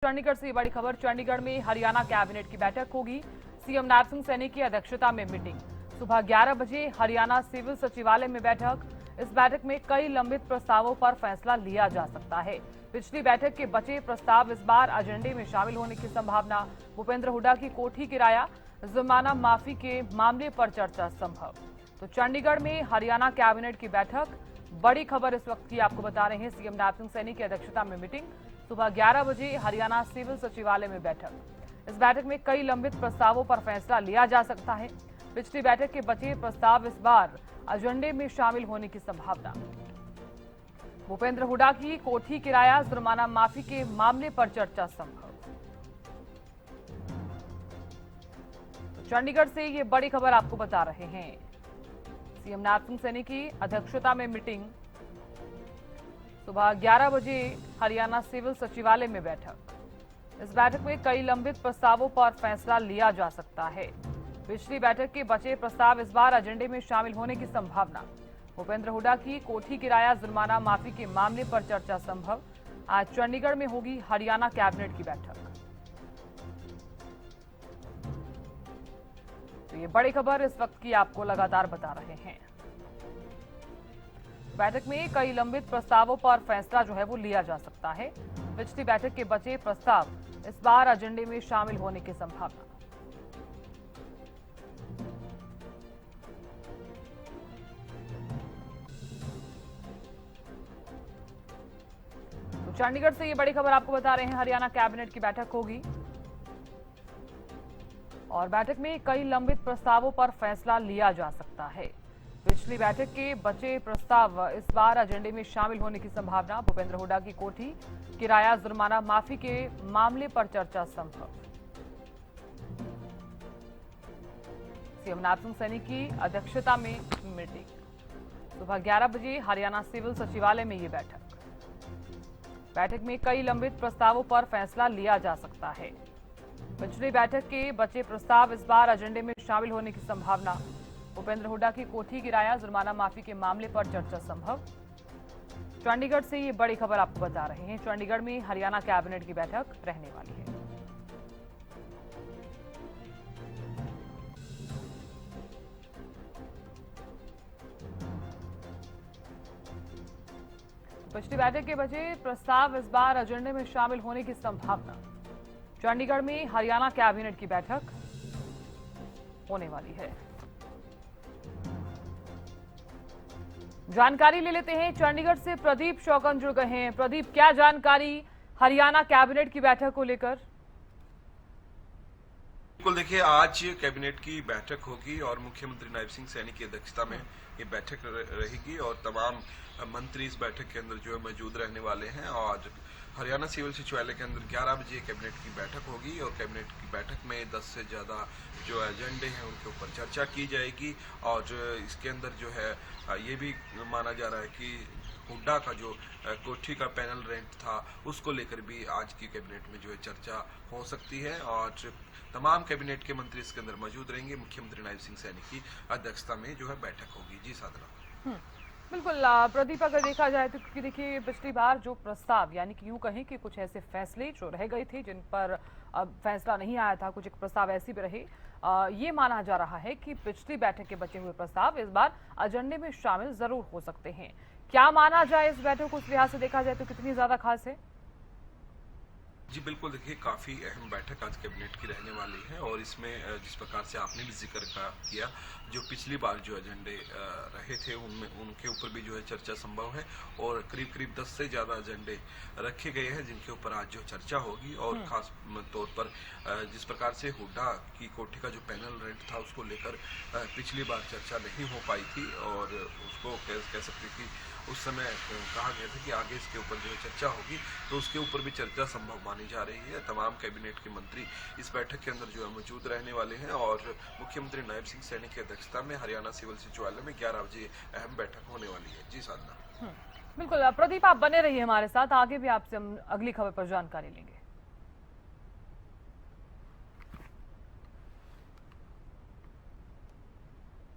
चंडीगढ़ से ये बड़ी खबर। चंडीगढ़ में हरियाणा कैबिनेट की बैठक होगी। सीएम नैब सिंह सैनी की अध्यक्षता में मीटिंग। सुबह 11 बजे हरियाणा सिविल सचिवालय में बैठक। इस बैठक में कई लंबित प्रस्तावों पर फैसला लिया जा सकता है। पिछली बैठक के बचे प्रस्ताव इस बार एजेंडे में शामिल होने की संभावना। भूपेंद्र हुड्डा की कोठी किराया जुर्माना माफी के मामले पर चर्चा संभव। तो चंडीगढ़ में हरियाणा कैबिनेट की बैठक, बड़ी खबर इस वक्त की आपको बता रहे हैं। सीएम नैब सिंह सैनी की अध्यक्षता में मीटिंग। सुबह 11 बजे हरियाणा सिविल सचिवालय में बैठक। इस बैठक में कई लंबित प्रस्तावों पर फैसला लिया जा सकता है। पिछली बैठक के बचे प्रस्ताव इस बार एजेंडे में शामिल होने की संभावना। भूपेंद्र हुड्डा की कोठी किराया जुर्माना माफी के मामले पर चर्चा संभव। तो चंडीगढ़ से ये बड़ी खबर आपको बता रहे हैं। सीएम नैब सिंह सैनी की अध्यक्षता में मीटिंग। सुबह 11 बजे हरियाणा सिविल सचिवालय में बैठक। इस बैठक में कई लंबित प्रस्तावों पर फैसला लिया जा सकता है। पिछली बैठक के बचे प्रस्ताव इस बार एजेंडे में शामिल होने की संभावना। भूपेंद्र हुड्डा की कोठी किराया जुर्माना माफी के मामले पर चर्चा संभव। आज चंडीगढ़ में होगी हरियाणा कैबिनेट की बैठक। तो ये बड़ी खबर इस वक्त की आपको लगातार बता रहे हैं। बैठक में कई लंबित प्रस्तावों पर फैसला जो है वो लिया जा सकता है। पिछली बैठक के बचे प्रस्ताव इस बार एजेंडे में शामिल होने की संभावना। तो चंडीगढ़ से ये बड़ी खबर आपको बता रहे हैं। हरियाणा कैबिनेट की बैठक होगी और बैठक में कई लंबित प्रस्तावों पर फैसला लिया जा सकता है। पिछली बैठक के बचे प्रस्ताव इस बार एजेंडे में शामिल होने की संभावना। भूपेंद्र हुड्डा की कोठी किराया जुर्माना माफी के मामले पर चर्चा संभव। सीएम नैब सिंह सैनी की अध्यक्षता में मीटिंग। सुबह 11 बजे हरियाणा सिविल सचिवालय में ये बैठक में कई लंबित प्रस्तावों पर फैसला लिया जा सकता है। पिछली बैठक के बचे प्रस्ताव इस बार एजेंडे में शामिल होने की संभावना। भूपेंद्र हुड्डा की कोठी किराया जुर्माना माफी के मामले पर चर्चा संभव। चंडीगढ़ से ये बड़ी खबर आपको बता रहे हैं। चंडीगढ़ में हरियाणा कैबिनेट की बैठक रहने वाली है। पिछली बैठक के बचे प्रस्ताव इस बार एजेंडे में शामिल होने की संभावना। चंडीगढ़ में हरियाणा कैबिनेट की बैठक होने वाली है। जानकारी ले लेते हैं। चंडीगढ़ से प्रदीप शौकन जुड़ गए हैं। प्रदीप, क्या जानकारी हरियाणा कैबिनेट की बैठक को लेकर? बिल्कुल, देखिए, आज कैबिनेट की बैठक होगी और मुख्यमंत्री नैब सिंह सैनी की अध्यक्षता में ये बैठक रहेगी और तमाम मंत्री इस बैठक के अंदर जो है मौजूद रहने वाले हैं। और हरियाणा सिविल सचिवालय के अंदर 11 बजे कैबिनेट की बैठक होगी और कैबिनेट की बैठक में 10 से ज़्यादा जो एजेंडे हैं उनके ऊपर चर्चा की जाएगी। और इसके अंदर जो है ये भी माना जा रहा है कि हुड्डा का जो कोठी का पैनल रेंट था उसको लेकर भी आज की कैबिनेट में जो है चर्चा हो सकती है। और तमाम कैबिनेट के मंत्री इसके अंदर मौजूद रहेंगे। मुख्यमंत्री नैब सिंह सैनी की अध्यक्षता में जो है बैठक होगी। जी साधना। बिल्कुल प्रदीप, अगर देखा जाए तो क्योंकि देखिए पिछली बार जो प्रस्ताव, यानी कि यूं कहें कि कुछ ऐसे फैसले जो रह गए थे जिन पर अब फैसला नहीं आया था, कुछ एक प्रस्ताव ऐसे भी रहे। ये माना जा रहा है कि पिछली बैठक के बचे हुए प्रस्ताव इस बार एजेंडे में शामिल जरूर हो सकते हैं। क्या माना जाए इस बैठक को, उस लिहाज से देखा जाए तो कितनी ज्यादा खास है? जी बिल्कुल, देखिए, काफ़ी अहम बैठक आज कैबिनेट की रहने वाली है और इसमें जिस प्रकार से आपने भी जिक्र किया, जो पिछली बार जो एजेंडे रहे थे उनमें उनके ऊपर भी जो है चर्चा संभव है। और करीब करीब 10 से ज़्यादा एजेंडे रखे गए हैं जिनके ऊपर आज जो चर्चा होगी। और खास तौर पर जिस प्रकार से हुड्डा की कोठी का जो पैनल रेंट था उसको लेकर पिछली बार चर्चा नहीं हो पाई थी और उसको कह सकते कि उस समय कहा गया था कि आगे इसके ऊपर जो है चर्चा होगी, तो उसके ऊपर भी चर्चा संभव मानी जा रही है। तमाम कैबिनेट के मंत्री इस बैठक के अंदर जो है मौजूद रहने वाले हैं और मुख्यमंत्री नैब सिंह सैनी की अध्यक्षता में हरियाणा सिविल सचिवालय में 11 बजे अहम बैठक होने वाली है। जी साधना। बिल्कुल प्रदीप, आप बने रहिए हमारे साथ, आगे भी आपसे हम अगली खबर पर जानकारी लेंगे।